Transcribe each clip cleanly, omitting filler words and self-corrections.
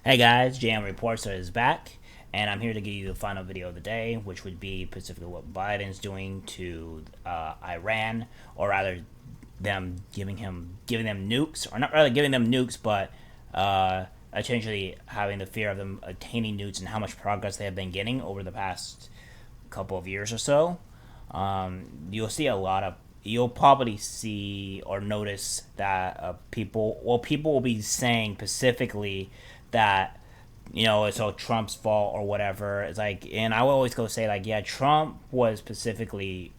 Hey guys, JM Reporter is back, and I'm here to give you the final video of the day, which would be specifically what Biden's doing to Iran, or rather, them giving them nukes, or not really giving them nukes, but essentially having the fear of them attaining nukes and how much progress they have been getting over the past couple of years or so. You'll probably see or notice that people will be saying specifically that it's all Trump's fault or whatever. It's like, and I will always go say like, yeah, Trump was specifically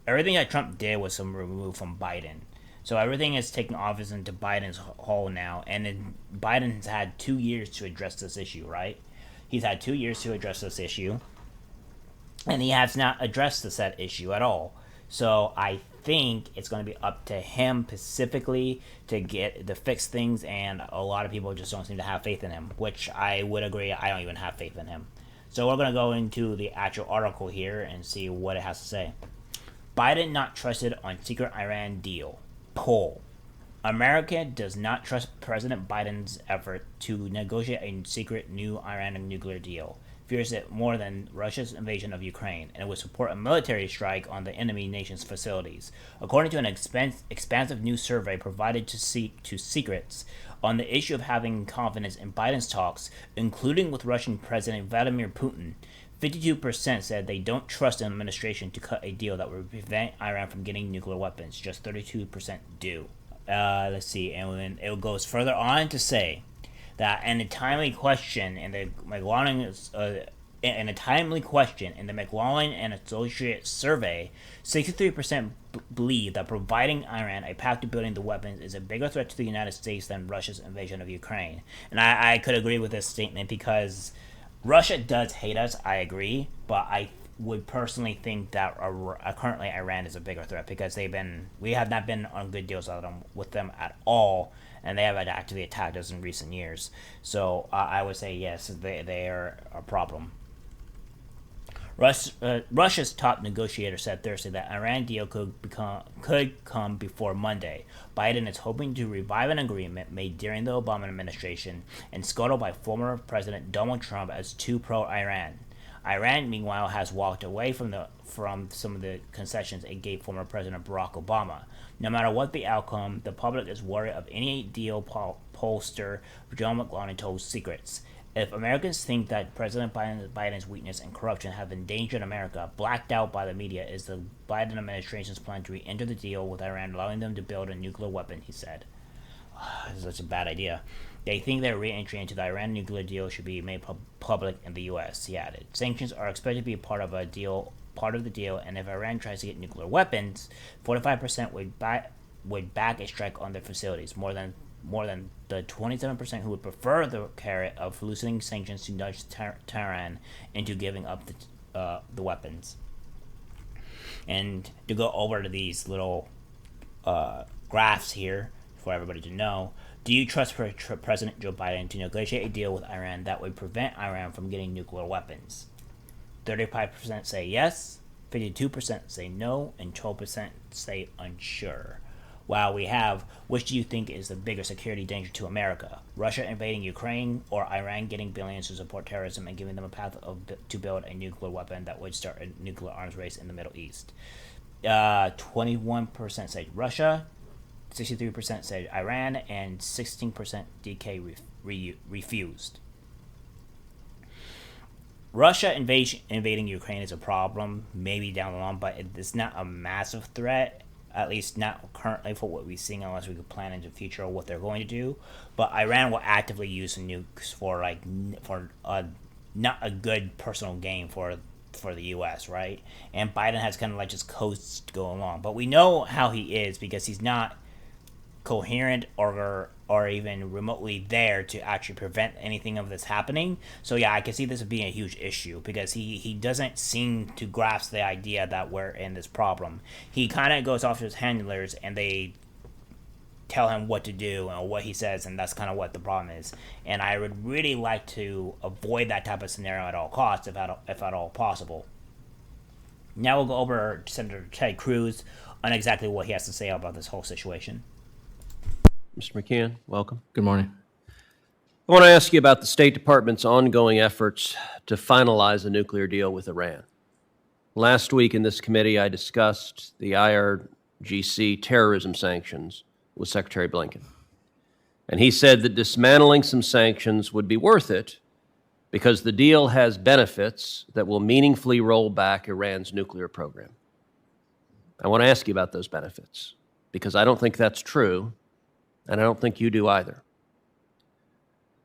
everything that Trump did was some removed from Biden. So everything is taking office into Biden's hole now, and then Biden has had 2 years to address this issue, right? He's had 2 years to address this issue, and he has not addressed the said issue at all. So I think it's going to be up to him specifically to fix things, and a lot of people just don't seem to have faith in him, which I would agree. I don't even have faith in him. So we're going to go into the actual article here and see what it has to say. Biden not trusted on secret Iran deal. Poll. America does not trust President Biden's effort to negotiate a secret new Iran nuclear deal. Fears it more than Russia's invasion of Ukraine, and it would support a military strike on the enemy nation's facilities. According to an expansive new survey provided to secrets on the issue of having confidence in Biden's talks, including with Russian President Vladimir Putin, 52% said they don't trust an administration to cut a deal that would prevent Iran from getting nuclear weapons. Just 32% do. Let's see, and it goes further on to say that in a timely question in the McLaughlin and Associates survey, 63% believe that providing Iran a path to building the weapons is a bigger threat to the United States than Russia's invasion of Ukraine. And I could agree with this statement because Russia does hate us, I agree, but I would personally think that currently Iran is a bigger threat because we have not been on good deals with them at all, and they have actively attacked us in recent years. So I would say yes, they are a problem. Russia's top negotiator said Thursday that Iran deal could come before Monday. Biden is hoping to revive an agreement made during the Obama administration and scuttled by former President Donald Trump as too pro-Iran. Iran, meanwhile, has walked away from some of the concessions it gave former President Barack Obama. No matter what the outcome, the public is worried of any deal, pollster John McLaughlin told Secrets. If Americans think that President Biden's weakness and corruption have endangered America, blacked out by the media is the Biden administration's plan to re-enter the deal with Iran, allowing them to build a nuclear weapon, he said. This is such a bad idea. They think their re-entry into the Iran nuclear deal should be made public in the U.S., he added. Sanctions are expected to be part of the deal, and if Iran tries to get nuclear weapons, 45% would back a strike on their facilities, more than the 27% who would prefer the carrot of loosening sanctions to nudge Tehran into giving up the weapons. And to go over to these little graphs here for everybody to know, do you trust President Joe Biden to negotiate a deal with Iran that would prevent Iran from getting nuclear weapons? 35% say yes, 52% say no, and 12% say unsure. While we have, which do you think is the bigger security danger to America? Russia invading Ukraine or Iran getting billions to support terrorism and giving them a path to build a nuclear weapon that would start a nuclear arms race in the Middle East? 21% say Russia, 63% said Iran, and 16% DK refused. Russia invading Ukraine is a problem, maybe down the line, but it's not a massive threat, at least not currently for what we're seeing, unless we could plan into the future what they're going to do. But Iran will actively use nukes for not a good personal gain for the U.S., right? And Biden has kind of like just coast to go along, but we know how he is because he's not coherent or even remotely there to actually prevent anything of this happening. So yeah, I can see this being a huge issue because he doesn't seem to grasp the idea that we're in this problem. He kind of goes off to his handlers and they tell him what to do and what he says, and that's kind of what the problem is. And I would really like to avoid that type of scenario at all costs, if at all possible. Now we'll go over to Senator Ted Cruz on exactly what he has to say about this whole situation. Mr. McCann, welcome. Good morning. I want to ask you about the State Department's ongoing efforts to finalize a nuclear deal with Iran. Last week in this committee, I discussed the IRGC terrorism sanctions with Secretary Blinken. And he said that dismantling some sanctions would be worth it because the deal has benefits that will meaningfully roll back Iran's nuclear program. I want to ask you about those benefits because I don't think that's true, and I don't think you do either.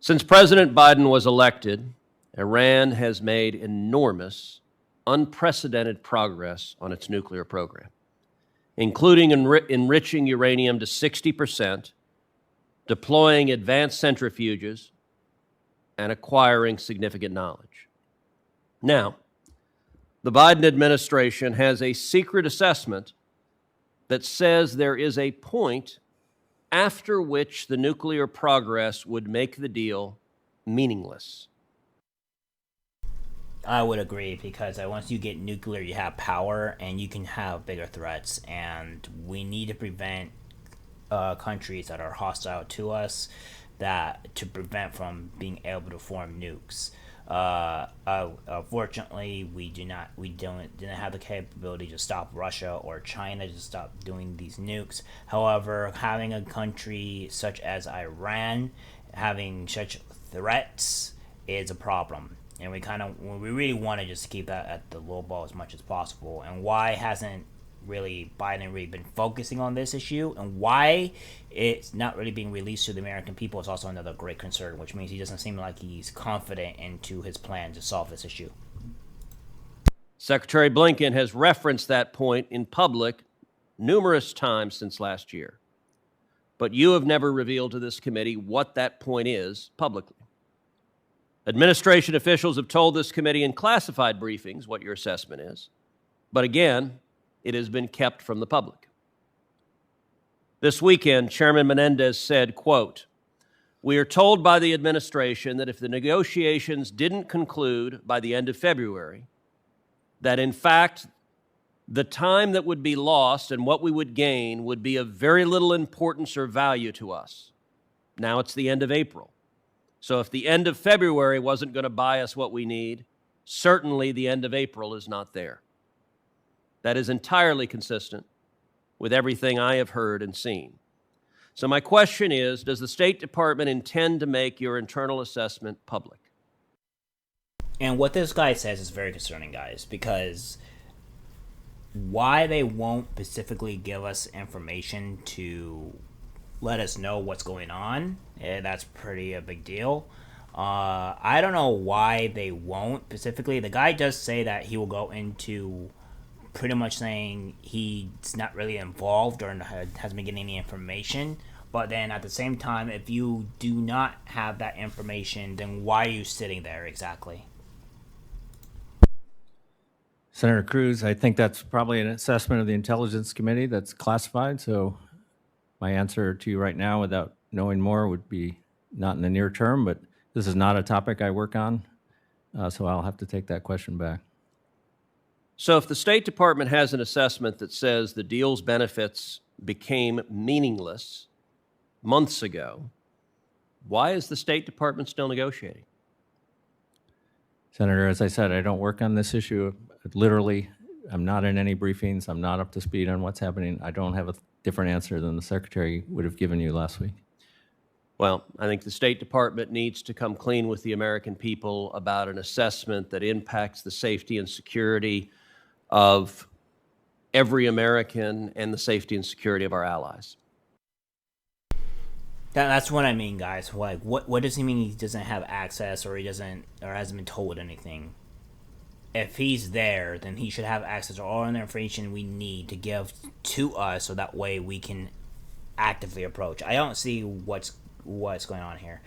Since President Biden was elected, Iran has made enormous, unprecedented progress on its nuclear program, including enriching uranium to 60%, deploying advanced centrifuges, and acquiring significant knowledge. Now, the Biden administration has a secret assessment that says there is a point after which the nuclear progress would make the deal meaningless. I would agree because once you get nuclear, you have power and you can have bigger threats, and we need to prevent countries that are hostile to us to prevent from being able to form nukes. Fortunately, we didn't have the capability to stop Russia or China to stop doing these nukes. However, having a country such as Iran having such threats is a problem, and we really want to just keep that at the low ball as much as possible. And why hasn't Biden really been focusing on this issue, and why it's not really being released to the American people is also another great concern, which means he doesn't seem like he's confident into his plan to solve this issue. Secretary Blinken has referenced that point in public numerous times since last year, but you have never revealed to this committee what that point is publicly. Administration officials have told this committee in classified briefings what your assessment is, but again, it has been kept from the public. This weekend, Chairman Menendez said, quote, "We are told by the administration that if the negotiations didn't conclude by the end of February, that in fact, the time that would be lost and what we would gain would be of very little importance or value to us." Now it's the end of April. So if the end of February wasn't going to buy us what we need, certainly the end of April is not there. That is entirely consistent with everything I have heard and seen. So my question is, does the State Department intend to make your internal assessment public? And what this guy says is very concerning, guys, because why they won't specifically give us information to let us know what's going on, that's pretty a big deal. I don't know why they won't specifically. The guy does say that he will go into pretty much saying he's not really involved or hasn't been getting any information. But then at the same time, if you do not have that information, then why are you sitting there exactly? Senator Cruz, I think that's probably an assessment of the Intelligence Committee that's classified. So my answer to you right now without knowing more would be not in the near term, but this is not a topic I work on. So I'll have to take that question back. So if the State Department has an assessment that says the deal's benefits became meaningless months ago, why is the State Department still negotiating? Senator, as I said, I don't work on this issue. Literally, I'm not in any briefings. I'm not up to speed on what's happening. I don't have a different answer than the Secretary would have given you last week. Well, I think the State Department needs to come clean with the American people about an assessment that impacts the safety and security of every American and the safety and security of our allies. That's what I mean, guys. Like, what does he mean he doesn't have access or hasn't been told anything? If he's there, then he should have access to all the information we need to give to us, so that way we can actively approach. I don't see what's going on here.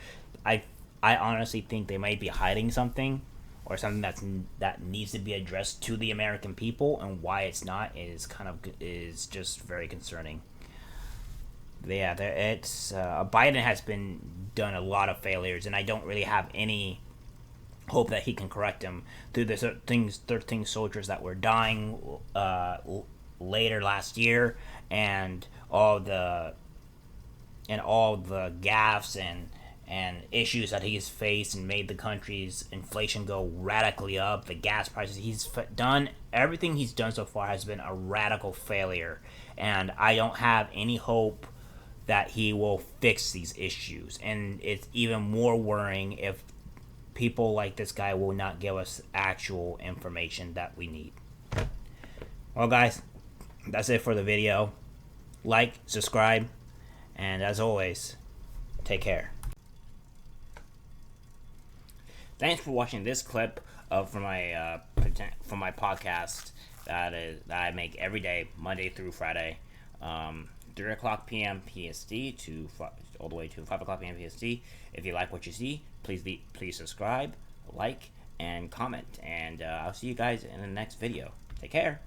I honestly think they might be hiding something, or something that needs to be addressed to the American people, and why it's not is just very concerning. Yeah, Biden has done a lot of failures, and I don't really have any hope that he can correct them through the 13 soldiers that were dying later last year, and all the gaffes and issues that he's faced and made the country's inflation go radically up, the gas prices. He's done everything he's done so far has been a radical failure, and I don't have any hope that he will fix these issues. And it's even more worrying if people like this guy will not give us actual information that we need. Well, guys, that's it for the video. Like, subscribe, and as always, take care. Thanks for watching this clip from my podcast that I make every day, Monday through Friday, 3 o'clock p.m. PST to all the way to 5 o'clock p.m. PST. If you like what you see, please subscribe, like, and comment. And I'll see you guys in the next video. Take care.